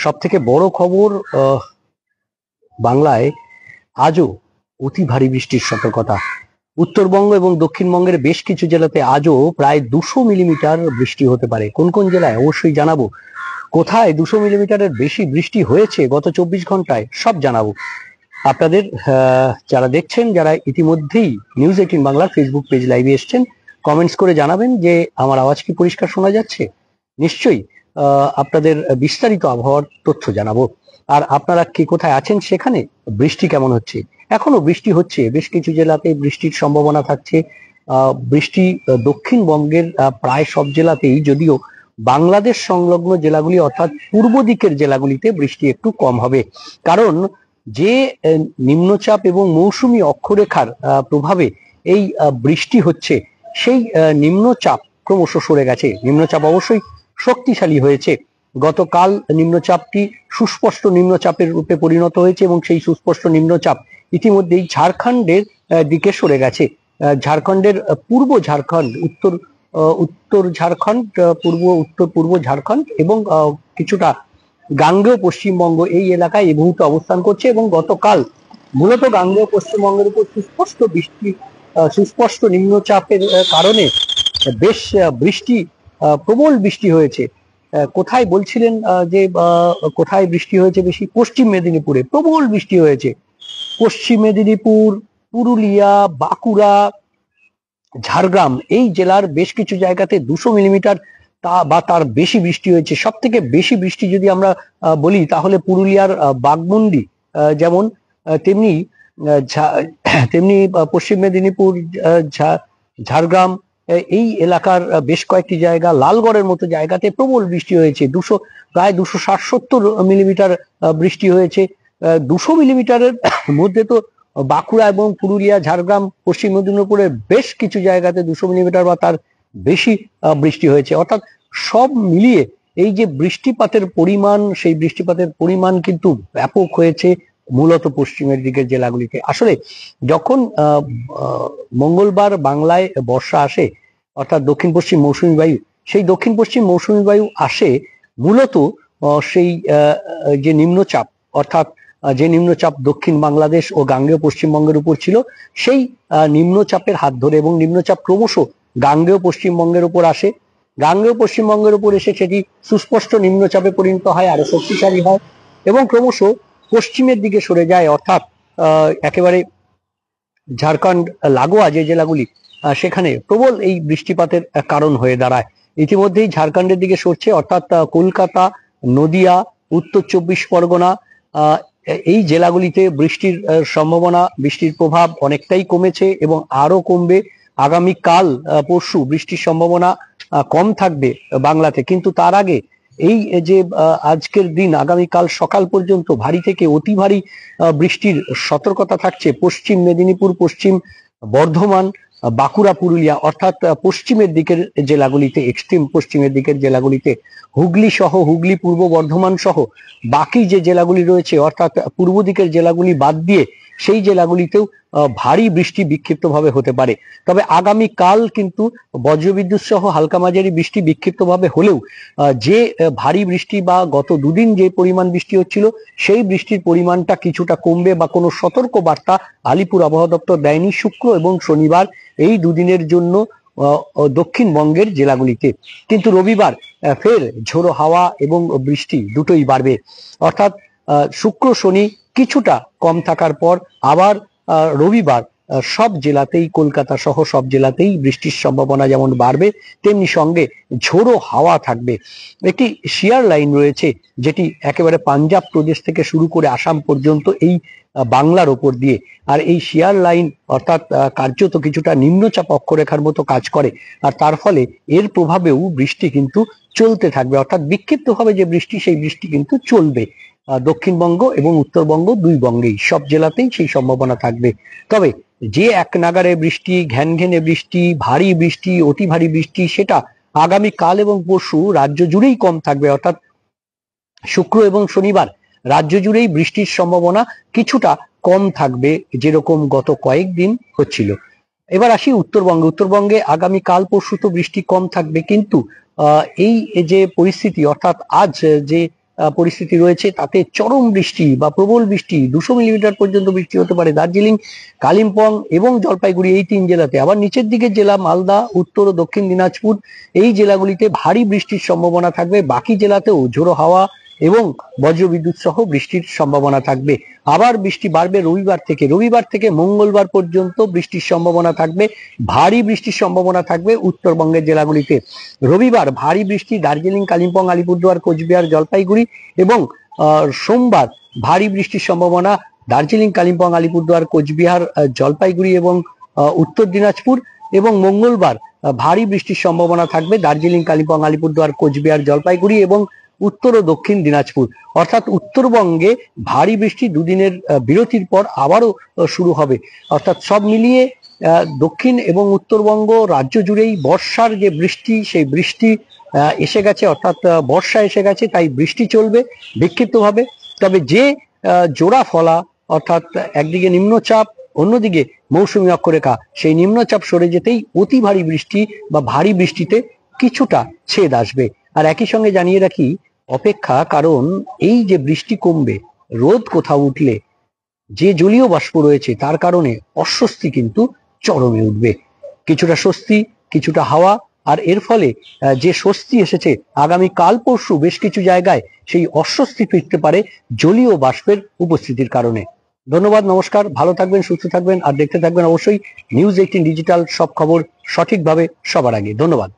সব থেকে বড় খবর, বাংলায় আজও অতি ভারী বৃষ্টির সতর্কতা। উত্তরবঙ্গ এবং দক্ষিণবঙ্গের বেশ কিছু জেলাতে আজও প্রায় 200 মিলিমিটার বৃষ্টি হতে পারে। কোন কোন জেলায় অবশ্যই জানাবো। কোথায় 200 মিলিমিটারের বেশি বৃষ্টি হয়েছে গত 24 ঘন্টায় সব জানাবো আপনাদের। যারা দেখছেন, যারা ইতিমধ্যেই নিউজ18 বাংলার ফেসবুক পেজ লাইভে এসছেন, কমেন্টস করে জানাবেন যে আমার আওয়াজ কি পরিষ্কার শোনা যাচ্ছে। নিশ্চয়ই আপনাদের বিস্তারিত আবহাওয়ার তথ্য জানাবো। আর আপনারা কে কোথায় আছেন, সেখানে বৃষ্টি কেমন হচ্ছে। এখনো বৃষ্টি হচ্ছে, বেশ কিছু জেলাতে বৃষ্টির সম্ভাবনা থাকছে। বৃষ্টি দক্ষিণবঙ্গের প্রায় সব জেলাতেই, যদিও বাংলাদেশ সংলগ্ন জেলাগুলি অর্থাৎ পূর্ব দিকের জেলাগুলিতে বৃষ্টি একটু কম হবে। কারণ যে নিম্নচাপ এবং মৌসুমী অক্ষরেখার প্রভাবে এই বৃষ্টি হচ্ছে, সেই নিম্নচাপ ক্রমশ সরে গেছে। নিম্নচাপ অবশ্যই শক্তিশালী হয়েছে। গতকাল নিম্নচাপটি সুস্পষ্ট নিম্নচাপের রূপে পরিণত হয়েছে এবং সেই সুস্পষ্ট নিম্নচাপ ইতিমধ্যেই ঝাড়খণ্ডের দিকে সরে গেছে। ঝাড়খণ্ডের পূর্ব ঝাড়খণ্ড, উত্তর ঝাড়খণ্ড, উত্তর পূর্ব ঝাড়খণ্ড এবং কিছুটা গাঙ্গেয় পশ্চিমবঙ্গ, এই এলাকায় এই মুহূর্তে অবস্থান করছে। এবং গতকাল মূলত গাঙ্গেয় পশ্চিমবঙ্গের উপর সুস্পষ্ট নিম্নচাপের কারণে বেশ প্রবল বৃষ্টি হয়েছে। কোথায় বলছিলেন যে কোথায় বৃষ্টি হয়েছে বেশি? পশ্চিম মেদিনীপুরে প্রবল বৃষ্টি হয়েছে। পশ্চিম মেদিনীপুর, পুরুলিয়া, বাঁকুড়া, ঝাড়গ্রাম, এই জেলার বেশ কিছু জায়গাতে 200 মিলিমিটার বা তার বেশি বৃষ্টি হয়েছে। সব থেকে বেশি বৃষ্টি যদি আমরা বলি, তাহলে পুরুলিয়ার বাঘমুন্ডি যেমন, তেমনি তেমনি পশ্চিম মেদিনীপুর, ঝাড়গ্রাম, এই এলাকার বেশ কয়েকটি জায়গা, লালগড়ের মতো জায়গাতে প্রবল বৃষ্টি হয়েছে। প্রায় 260-70 মিলিমিটার বৃষ্টি হয়েছে। 200 মিলিমিটারের মধ্যে তো বাঁকুড়া এবং পুরুলিয়া, ঝাড়গ্রাম, পশ্চিম মেদিনীপুরের বেশ কিছু জায়গাতে 200 মিলিমিটার বা তার বেশি বৃষ্টি হয়েছে। অর্থাৎ সব মিলিয়ে এই যে বৃষ্টিপাতের পরিমাণ, সেই বৃষ্টিপাতের পরিমাণ কিন্তু ব্যাপক হয়েছে মূলত পশ্চিমের দিকের জেলাগুলিতে। আসলে যখন মঙ্গলবার বাংলায় বর্ষা আসে, অর্থাৎ দক্ষিণ পশ্চিম মৌসুমী বায়ু, সেই দক্ষিণ পশ্চিম মৌসুমী বায়ু আসে মূলত সেই যে নিম্নচাপ, অর্থাৎ যে নিম্নচাপ দক্ষিণ বাংলাদেশ ও গাঙ্গেয় পশ্চিমবঙ্গের উপর ছিল, সেই নিম্নচাপের হাত ধরে, এবং নিম্নচাপ ক্রমশ গাঙ্গেয় পশ্চিমবঙ্গের উপর আসে। গাঙ্গেয় পশ্চিমবঙ্গের উপর এসে সেটি সুস্পষ্ট নিম্নচাপে পরিণত হয়, আরো শক্তিশালী হয় এবং ক্রমশ পশ্চিমের দিকে সরে যায়। অর্থাৎ একেবারে ঝাড়খণ্ড লাগোয়া যে জেলাগুলি, সেখানে প্রবল এই বৃষ্টিপাতের কারণ হয়ে দাঁড়ায়। ইতিমধ্যেই ঝাড়খণ্ডের দিকে সরছে, অর্থাৎ কলকাতা, নদিয়া, উত্তর 24 পরগনা, এই জেলাগুলিতে বৃষ্টির সম্ভাবনা, বৃষ্টির প্রভাব অনেকটাই কমেছে এবং আরো কমবে। আগামীকাল পরশু বৃষ্টির সম্ভাবনা কম থাকবে বাংলাতে, কিন্তু তার আগে এই যে আজকের দিন, আগামীকাল সকাল পর্যন্ত ভারী থেকে অতি ভারী বৃষ্টির সতর্কতা থাকছে পশ্চিম মেদিনীপুর, পশ্চিম বর্ধমান, বাঁকুড়া, পুরুলিয়া, অর্থাৎ পশ্চিমের দিকের জেলাগুলিতে, এক্সট্রিম পশ্চিমের দিকের জেলাগুলিতে, হুগলি সহ, হুগলি, পূর্ব বর্ধমান সহ বাকি যে জেলাগুলি রয়েছে, অর্থাৎ পূর্ব দিকের জেলাগুলি বাদ দিয়ে সেই জেলাগুলিতেও ভারী বৃষ্টি বিক্ষিপ্তভাবে হতে পারে। তবে আগামীকাল কিন্তু বজ্রবিদ্যুৎ সহ হালকা মাঝারি বৃষ্টি বিক্ষিপ্তভাবে হলেও যে ভারী বৃষ্টি বা গত দুদিন যে পরিমাণ বৃষ্টি হচ্ছিল, সেই বৃষ্টির পরিমাণটা কিছুটা কমবে বা কোনো সতর্ক বার্তা আলিপুর আবহাওয়া দপ্তর দেয়নি শুক্র এবং শনিবার, এই দুদিনের জন্য দক্ষিণবঙ্গের জেলাগুলিতে। কিন্তু রবিবার ফের ঝোড়ো হাওয়া এবং বৃষ্টি দুটোই বাড়বে। অর্থাৎ শুক্র শনি কিছুটা কম থাকার পর আবার রবিবার সব জেলাতেই, কলকাতা সহ সব জেলাতেই বৃষ্টির সম্ভাবনা যেমন বাড়বে, তেমনি সঙ্গে ঝোড়ো হাওয়া থাকবে। একটি শিয়ার লাইন রয়েছে, যেটি একেবারে পাঞ্জাব প্রদেশ থেকে শুরু করে আসাম পর্যন্ত এই বাংলার ওপর দিয়ে। আর এই শিয়ার লাইন অর্থাৎ কার্যত কিছুটা নিম্নচাপ অক্ষরেখার মতো কাজ করে, আর তার ফলে এর প্রভাবেও বৃষ্টি কিন্তু চলতে থাকবে। অর্থাৎ বিক্ষিপ্তভাবে যে বৃষ্টি, সেই বৃষ্টি কিন্তু চলবে দক্ষিণবঙ্গ এবং উত্তরবঙ্গ, দুই বঙ্গেই, সব জেলাতেই সেই সম্ভাবনা থাকবে। তবে যে এক নাগারে বৃষ্টি, ঘ্যানঘেনে বৃষ্টি, ভারী বৃষ্টি, অতি ভারী বৃষ্টি, সেটা আগামীকাল এবং পরশু রাজ্য জুড়েই কম থাকবে। অর্থাৎ শুক্র এবং শনিবার রাজ্য জুড়েই বৃষ্টির সম্ভাবনা কিছুটা কম থাকবে, যেরকম গত কয়েকদিন হচ্ছিল। এবার আসি উত্তরবঙ্গে। উত্তরবঙ্গে আগামীকাল পরশু তো বৃষ্টি কম থাকবে, কিন্তু এই যে পরিস্থিতি, অর্থাৎ আজ যে পরিস্থিতি রয়েছে, তাতে চরম বৃষ্টি বা প্রবল বৃষ্টি 200 মিলিমিটার পর্যন্ত বৃষ্টি হতে পারে দার্জিলিং, কালিম্পং এবং জলপাইগুড়ি এই 3 জেলাতে। আবার নিচের দিকের জেলা মালদা, উত্তর ও দক্ষিণ দিনাজপুর এই জেলাগুলিতে ভারী বৃষ্টির সম্ভাবনা থাকবে। বাকি জেলাতেও ঝোড়ো হাওয়া এবং বজ্রবিদ্যুৎ সহ বৃষ্টির সম্ভাবনা থাকবে। আবার বৃষ্টি বাড়বে রবিবার থেকে মঙ্গলবার পর্যন্ত বৃষ্টির সম্ভাবনা থাকবে। ভারী বৃষ্টির সম্ভাবনা থাকবে উত্তরবঙ্গের জেলাগুলিতে। রবিবার ভারী বৃষ্টি দার্জিলিং, কালিম্পং, আলিপুরদুয়ার, কোচবিহার, জলপাইগুড়ি এবং সোমবার ভারী বৃষ্টির সম্ভাবনা দার্জিলিং, কালিম্পং, আলিপুরদুয়ার, কোচবিহার, জলপাইগুড়ি এবং উত্তর দিনাজপুর। এবং মঙ্গলবার ভারী বৃষ্টির সম্ভাবনা থাকবে দার্জিলিং, কালিম্পং, আলিপুরদুয়ার, কোচবিহার, জলপাইগুড়ি এবং উত্তর ও দক্ষিণ দিনাজপুর। অর্থাৎ উত্তরবঙ্গে ভারী বৃষ্টি দুদিনের বিরতির পর আবারও শুরু হবে। অর্থাৎ সব মিলিয়ে দক্ষিণ এবং উত্তরবঙ্গ রাজ্য জুড়েই বর্ষার যে বৃষ্টি, সেই বৃষ্টি এসে গেছে, অর্থাৎ বর্ষা এসে গেছে, তাই বৃষ্টি চলবে বিক্ষিপ্তভাবে। তবে যে জোড়া ফলা, অর্থাৎ একদিকে নিম্নচাপ, অন্যদিকে মৌসুমী অক্ষরেখা, সেই নিম্নচাপ সরে যেতেই অতি ভারী বৃষ্টি বা ভারী বৃষ্টিতে কিছুটা ছেদ আসবে। আর একই সঙ্গে জানিয়ে রাখি অপেক্ষা, কারণ এই যে বৃষ্টি কমবে, রোদ কোথাও উঠলে যে জলীয় বাষ্প রয়েছে তার কারণে অস্বস্তি কিন্তু চরমে উঠবে। কিছুটা স্বস্তি, কিছুটা হাওয়া, আর এর ফলে যে স্বস্তি এসেছে, আগামী কাল পরশু বেশ কিছু জায়গায় সেই অস্বস্তি ফিরতে পারে জলীয় বাষ্পের উপস্থিতির কারণে। ধন্যবাদ, নমস্কার, ভালো থাকবেন, সুস্থ থাকবেন, আর দেখতে থাকবেন অবশ্যই নিউজ 18 ডিজিটাল, সব খবর সঠিকভাবে সবার আগে। ধন্যবাদ।